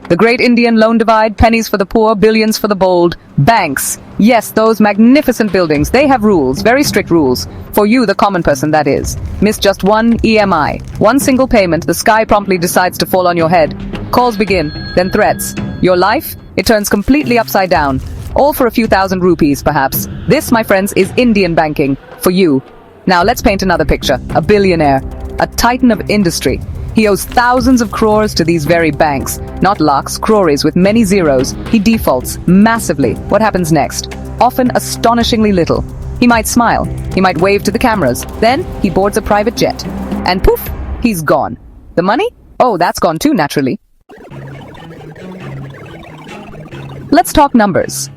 The great Indian loan divide, pennies for the poor, billions for the bold. Banks. Yes, those magnificent buildings, they have rules, very strict rules. For you, the common person, that is. Miss just one EMI. One single payment, the sky promptly decides to fall on your head. Calls begin, then threats. Your life? It turns completely upside down. All for a few thousand rupees, perhaps. This, my friends, is Indian banking. For you. Now let's paint another picture. A billionaire. A titan of industry. He owes thousands of crores to these very banks. Not lakhs, crores with many zeros. He defaults massively. What happens next? Often astonishingly little. He might smile. He might wave to the cameras. Then he boards a private jet. And poof, he's gone. The money? Oh, that's gone too, naturally. Let's talk numbers.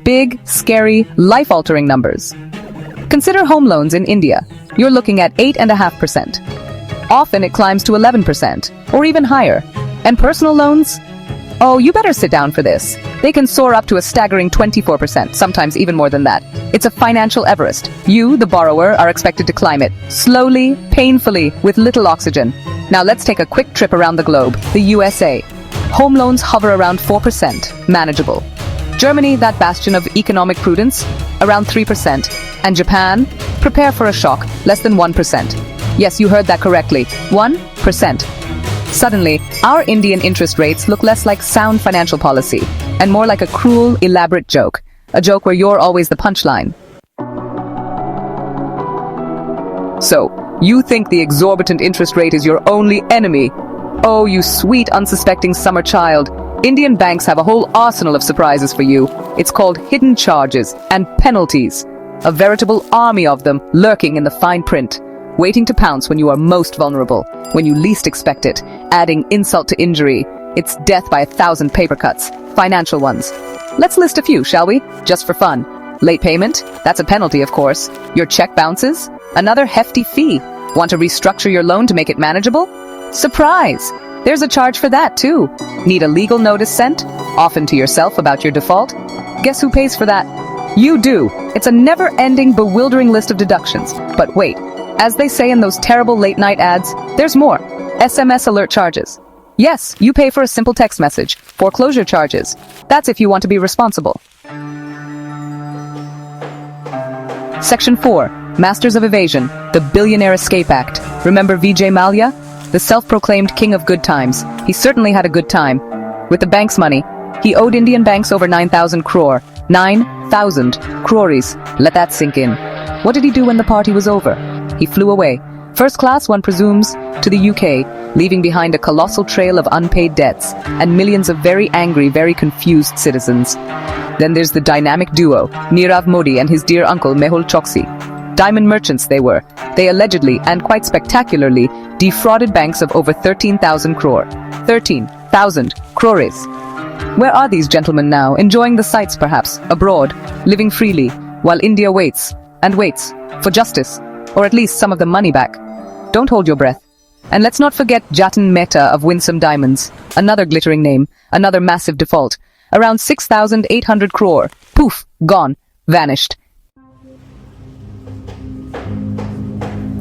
Big, scary, life-altering numbers. Consider home loans in India. You're looking at 8.5%. Often it climbs to 11%, or even higher. And personal loans? Oh, you better sit down for this. They can soar up to a staggering 24%, sometimes even more than that. It's a financial Everest. You, the borrower, are expected to climb it. Slowly, painfully, with little oxygen. Now let's take a quick trip around the globe. The USA. Home loans hover around 4%, manageable. Germany, that bastion of economic prudence, around 3%. And Japan, prepare for a shock, less than 1%. Yes, you heard that correctly. 1%. Suddenly, our Indian interest rates look less like sound financial policy, and more like a cruel, elaborate joke. A joke where you're always the punchline. So, you think the exorbitant interest rate is your only enemy? Oh, you sweet, unsuspecting summer child. Indian banks have a whole arsenal of surprises for you. It's called hidden charges and penalties. A veritable army of them lurking in the fine print. Waiting to pounce when you are most vulnerable, when you least expect it, adding insult to injury. It's death by 1,000 paper cuts, financial ones. Let's list a few, shall we? Just for fun. Late payment? That's a penalty, of course. Your check bounces? Another hefty fee. Want to restructure your loan to make it manageable? Surprise! There's a charge for that, too. Need a legal notice sent? Often to yourself about your default? Guess who pays for that? You do. It's a never-ending, bewildering list of deductions. But wait. As they say in those terrible late-night ads, there's more. SMS alert charges. Yes, you pay for a simple text message. Foreclosure charges. That's if you want to be responsible. Section 4. Masters of Evasion. The Billionaire Escape Act. Remember Vijay Mallya? The self-proclaimed king of good times. He certainly had a good time. With the bank's money, he owed Indian banks over 9,000 crore. 9,000 crores. Let that sink in. What did he do when the party was over? He flew away. First class, one presumes, to the UK, leaving behind a colossal trail of unpaid debts and millions of very angry, very confused citizens. Then there's the dynamic duo, Nirav Modi and his dear uncle Mehul Choksi. Diamond merchants they were. They allegedly, and quite spectacularly, defrauded banks of over 13,000 crore. 13,000 crores. Where are these gentlemen now, enjoying the sights perhaps, abroad, living freely, while India waits, and waits, for justice, or at least some of the money back? Don't hold your breath. And let's not forget Jatin Mehta of Winsome Diamonds, another glittering name, another massive default. Around 6,800 crore. Poof, gone, vanished.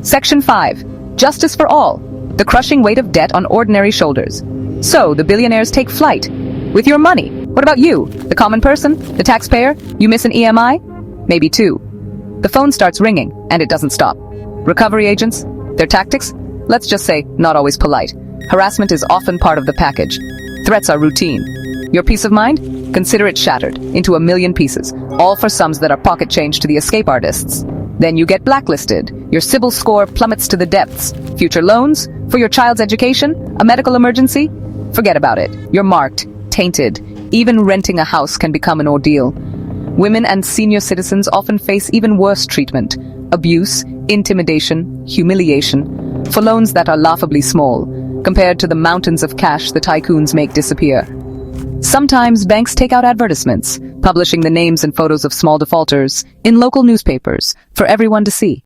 Section 5. Justice for all. The crushing weight of debt on ordinary shoulders. So, the billionaires take flight. With your money. What about you? The common person? The taxpayer? You miss an EMI? Maybe two. The phone starts ringing, and it doesn't stop. Recovery agents? Their tactics? Let's just say, not always polite. Harassment is often part of the package. Threats are routine. Your peace of mind? Consider it shattered into a million pieces, all for sums that are pocket change to the escape artists. Then you get blacklisted. Your CIBIL score plummets to the depths. Future loans? For your child's education? A medical emergency? Forget about it. You're marked, tainted. Even renting a house can become an ordeal. Women and senior citizens often face even worse treatment. Abuse, intimidation, humiliation, for loans that are laughably small, compared to the mountains of cash the tycoons make disappear. Sometimes banks take out advertisements, publishing the names and photos of small defaulters in local newspapers for everyone to see.